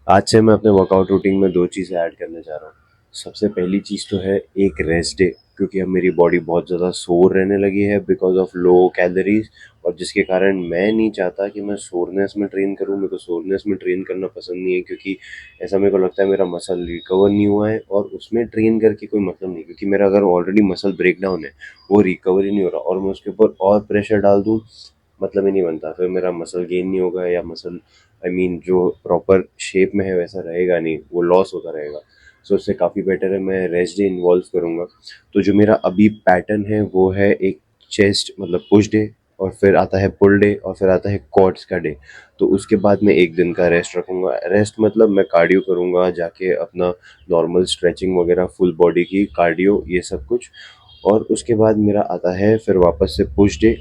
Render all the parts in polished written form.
आज से मैं अपने वर्कआउट रूटीन में 2 चीज़ें ऐड करने जा रहा हूँ। सबसे पहली चीज़ तो है एक रेस्ट डे, क्योंकि अब मेरी बॉडी बहुत ज़्यादा सोर रहने लगी है बिकॉज़ ऑफ लो कैलोरीज़, और जिसके कारण मैं नहीं चाहता कि मैं सोरनेस में ट्रेन करूँ। मेरे को सोरनेस में ट्रेन करना पसंद नहीं है, क्योंकि ऐसा मेरे को लगता है मेरा मसल रिकवर नहीं हुआ है और उसमें ट्रेन करके कोई मतलब नहीं, क्योंकि मेरा अगर ऑलरेडी मसल ब्रेकडाउन है, वो रिकवर ही नहीं हो रहा और मैं उसके ऊपर और प्रेशर डाल दूँ, मतलब ही नहीं बनता। फिर मेरा मसल गेन नहीं होगा, या मसल जो प्रॉपर शेप में है वैसा रहेगा नहीं, वो लॉस होता रहेगा। सो उससे काफ़ी बेटर है मैं रेस्ट डे इन्वॉल्व करूँगा। तो जो मेरा अभी पैटर्न है वो है एक चेस्ट मतलब पुश डे, और फिर आता है पुल डे, और फिर आता है क्वाड्स का डे। तो उसके बाद मैं एक दिन का रेस्ट रखूँगा। रेस्ट मतलब मैं कार्डियो करूँगा जाके, अपना नॉर्मल स्ट्रेचिंग वगैरह, फुल बॉडी की कार्डियो, ये सब कुछ। और उसके बाद मेरा आता है फिर वापस से पुश डे,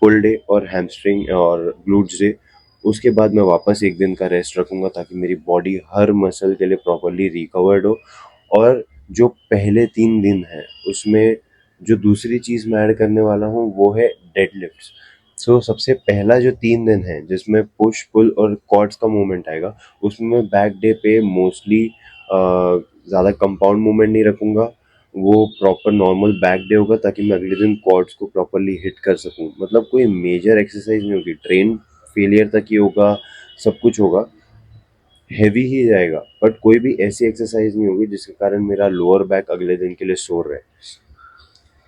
पुल डे और हैमस्ट्रिंग और ग्लूट्स डे। उसके बाद मैं वापस एक दिन का रेस्ट रखूँगा, ताकि मेरी बॉडी हर मसल के लिए प्रॉपर्ली रिकवर्ड हो। और जो पहले 3 दिन हैं उसमें जो दूसरी चीज़ मैं ऐड करने वाला हूँ वो है डेडलिफ्ट्स। सो सबसे पहला जो 3 दिन है जिसमें पुश पुल और क्वाड्स का मूवमेंट आएगा, उसमें मैं बैक डे पे मोस्टली ज़्यादा कंपाउंड मूवमेंट नहीं रखूँगा। वो प्रॉपर नॉर्मल बैक डे होगा, ताकि मैं अगले दिन क्वाड्स को प्रॉपर्ली हिट कर सकूँ। मतलब कोई मेजर एक्सरसाइज नहीं होगी, ट्रेन फेलियर तक ही होगा, सब कुछ होगा, हेवी ही जाएगा, बट कोई भी ऐसी एक्सरसाइज नहीं होगी जिसके कारण मेरा लोअर बैक अगले दिन के लिए सोर रहे।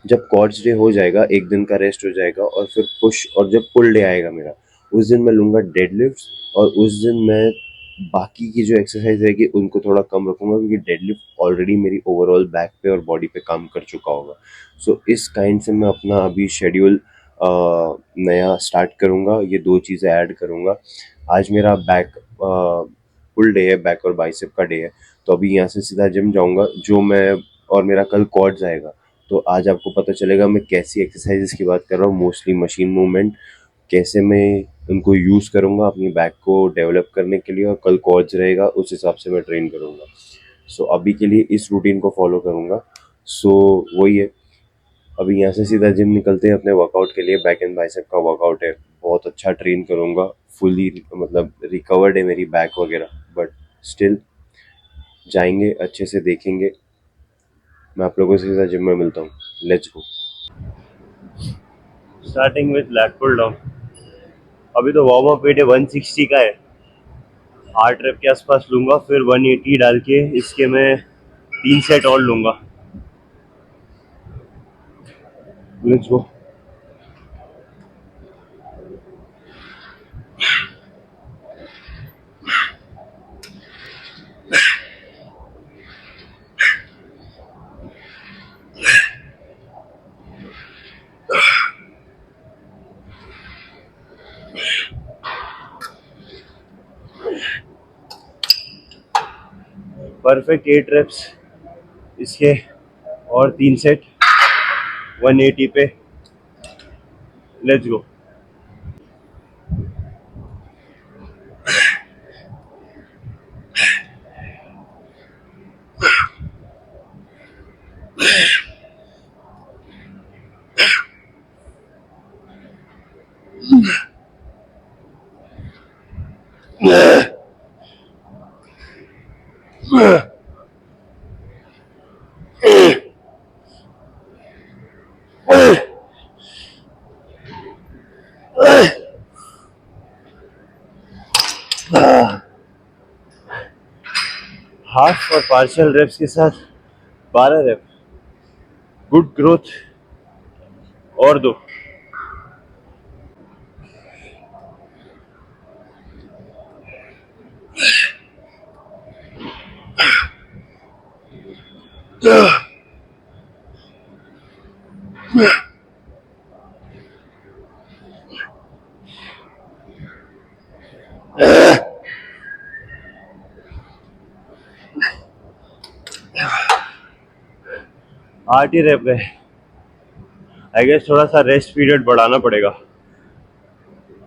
जब क्वाड्स डे हो जाएगा, एक दिन का रेस्ट हो जाएगा, और फिर पुश, और जब पुल डे आएगा मेरा, उस दिन मैं लूँगा डेडलिफ्ट्स, और उस दिन मैं बाकी की जो एक्सरसाइज रहेगी उनको थोड़ा कम रखूँगा, क्योंकि डेडलिफ्ट ऑलरेडी मेरी ओवरऑल बैक पे और बॉडी पे काम कर चुका होगा। सो इस काइंड से मैं अपना अभी शेड्यूल नया स्टार्ट करूँगा, ये 2 चीज़ें ऐड करूँगा। आज मेरा बैक फुल डे है, बैक और बाइसेप का डे है, तो अभी यहाँ से सीधा जिम जाऊँगा, जो मैं, और मेरा कल क्वाड्स आएगा। तो आज आपको पता चलेगा मैं कैसी एक्सरसाइजेस की बात कर रहा हूँ, मोस्टली मशीन मूवमेंट, कैसे मैं उनको यूज़ करूँगा अपनी बैक को डेवलप करने के लिए, और कल क्वाड्स रहेगा उस हिसाब से मैं ट्रेन करूँगा। सो अभी के लिए इस रूटीन को फॉलो करूँगा। सो वही है, अभी यहाँ से सीधा जिम निकलते हैं अपने वर्कआउट के लिए। बैक एंड बाइसेप का वर्कआउट है, बहुत अच्छा ट्रेन करूँगा, फुली मतलब रिकवर्ड है मेरी बैक वगैरह, बट स्टिल जाएंगे, अच्छे से देखेंगे। मैं आप लोगों से सीधा जिम में मिलता हूँ। Let's go. Starting with lat pull down. अभी तो वार्म अप वेट है 160 का है, 8 रेप के आसपास लूंगा, फिर 180 डाल के इसके मैं 3 सेट और लूंगा। Let's go. परफेक्ट 8 रेप्स इसके, और 3 सेट 180 पे। Let's go. हाफ और पार्शियल रेप्स के साथ 12 रेप, गुड ग्रोथ, और दो। आठ ही रेप गए, आई गेस थोड़ा सा रेस्ट पीरियड बढ़ाना पड़ेगा,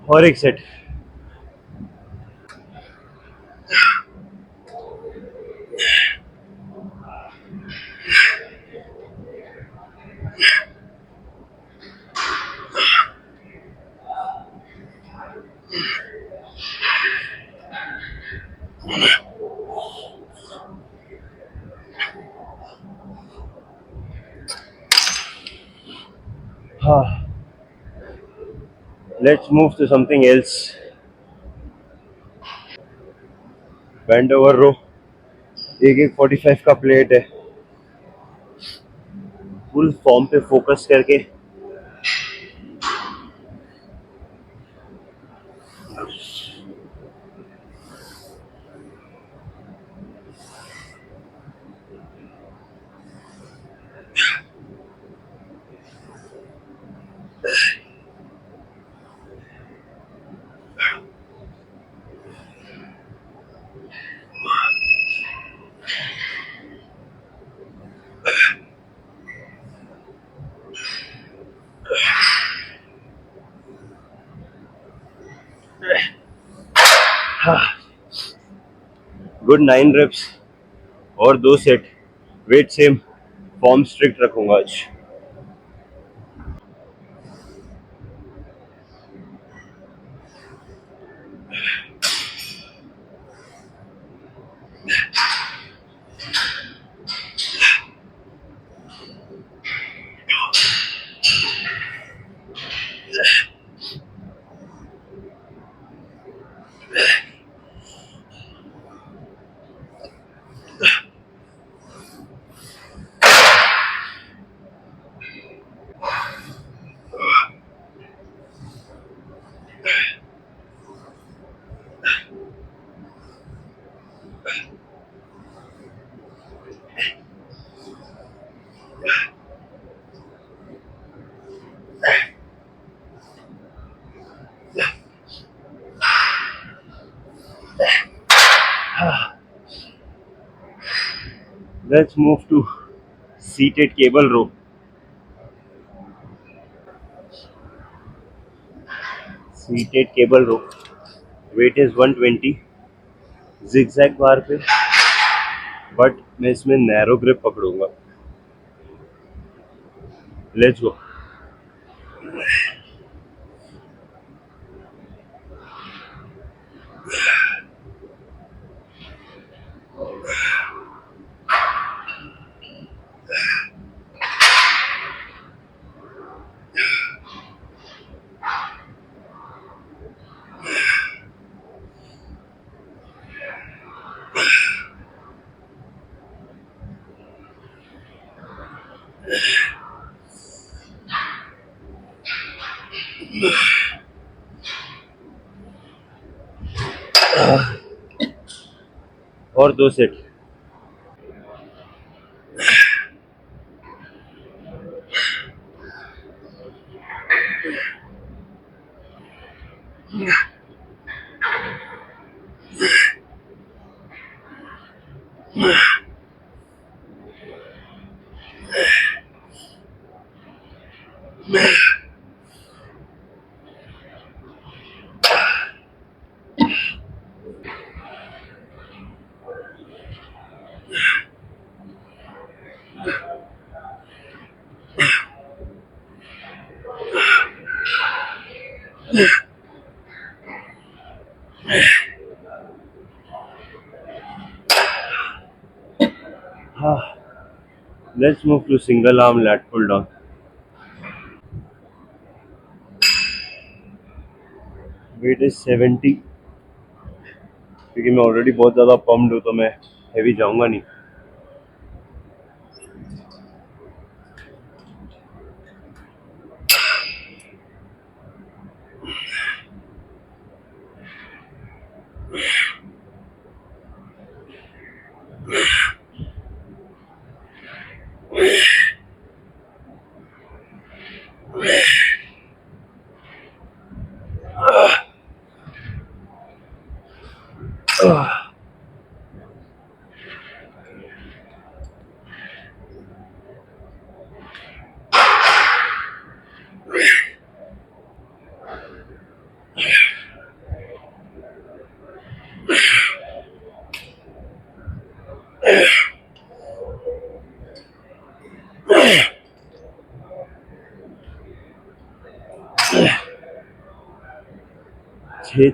और एक set. Let's move to something else. Bend over row. एक एक 45 का प्लेट है. फुल फॉर्म पे फोकस करके. गुड 9 reps और 2 set. Weight same. Form strict रखूंगा आज. Let's move to seated cable row. Seated cable row. Weight is 120. Zigzag बार पे. बट मैं इसमें नैरो ग्रिप पकड़ूंगा. Let's go. और 2 set. Let's move to single arm lat pull down. Weight is 70. क्योंकि मैं already बहुत ज़्यादा पम्प्ड हूँ तो मैं हैवी जाऊंगा नहीं.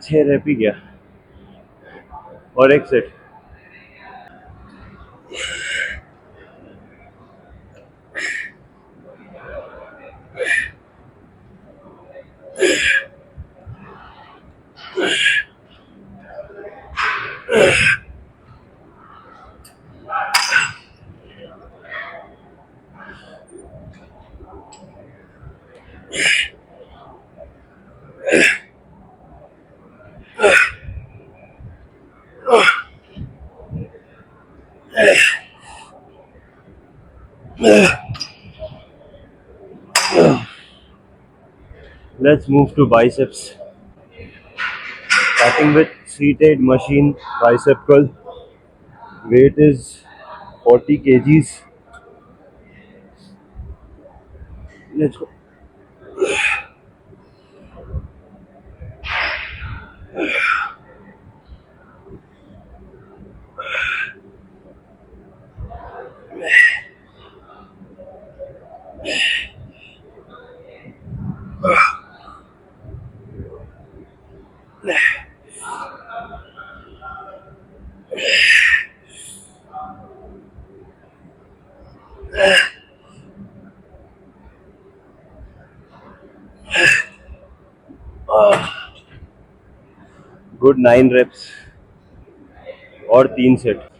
छः रैप ही गया और एक set. Let's move to biceps. Starting with seated machine bicep curl. Weight is 40 kgs. Let's go. Good 9 reps और 3 सेट.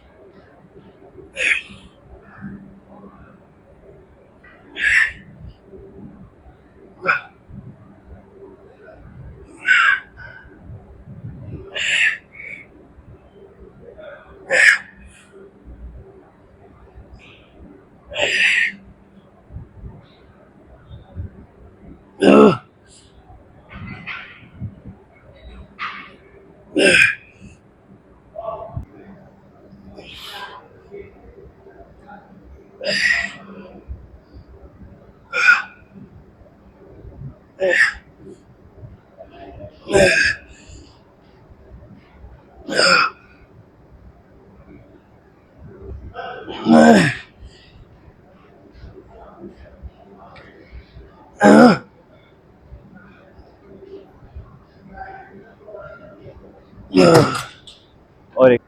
और एक.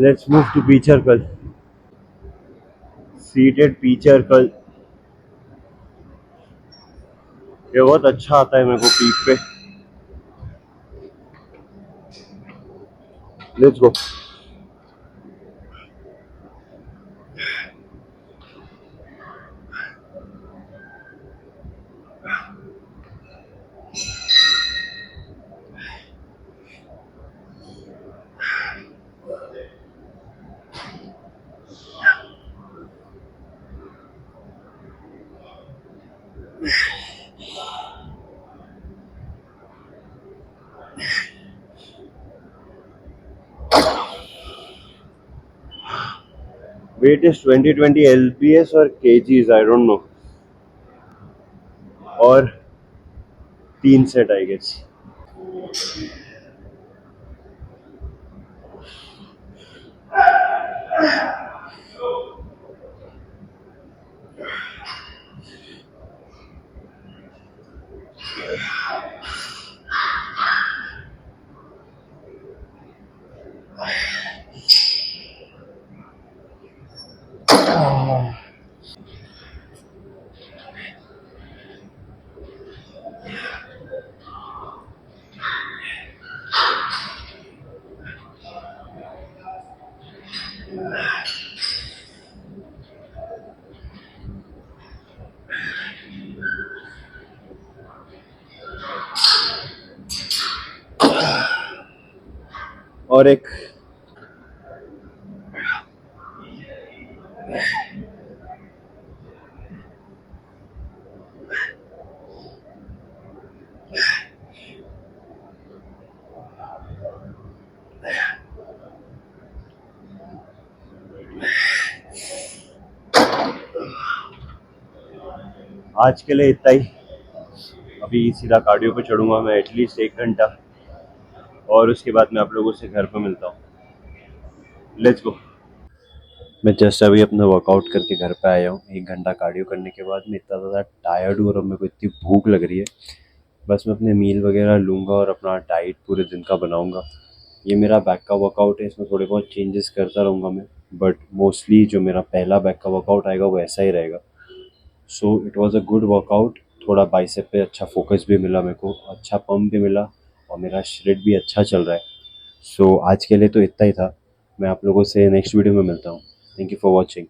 Let's move to picture curl. Seated picture curl. ये बहुत अच्छा आता है मेरे को पीक पे. Let's go. Weight is 20 lbs or kgs, I don't know. और 3 सेट आई गेस. और एक. आज के लिए इतना ही. अभी सीधा कार्डियो पे चढ़ूंगा मैं एटलीस्ट 1 घंटा, और उसके बाद मैं आप लोगों से घर पे मिलता हूँ. लेट्स गो. मैं जस्ट अभी अपना वर्कआउट करके घर पे आया हूँ। 1 घंटा कार्डियो करने के बाद मैं इतना ज़्यादा टायर्ड हूँ और अब मेरे को इतनी भूख लग रही है। बस मैं अपने मील वगैरह लूँगा और अपना डाइट पूरे दिन का बनाऊँगा। ये मेरा बैक का वर्कआउट है, इसमें थोड़े बहुत चेंजेस करता रहूँगा मैं, बट मोस्टली जो मेरा पहला बैक का वर्कआउट आएगा वो ऐसा ही रहेगा। So it was a good workout. थोड़ा बाइसेप पे अच्छा फोकस भी मिला मेरे को, अच्छा पंप भी मिला और मेरा श्रेड भी अच्छा चल रहा है। सो आज के लिए तो इतना ही था। मैं आप लोगों से नेक्स्ट वीडियो में मिलता हूँ। Thank you for watching.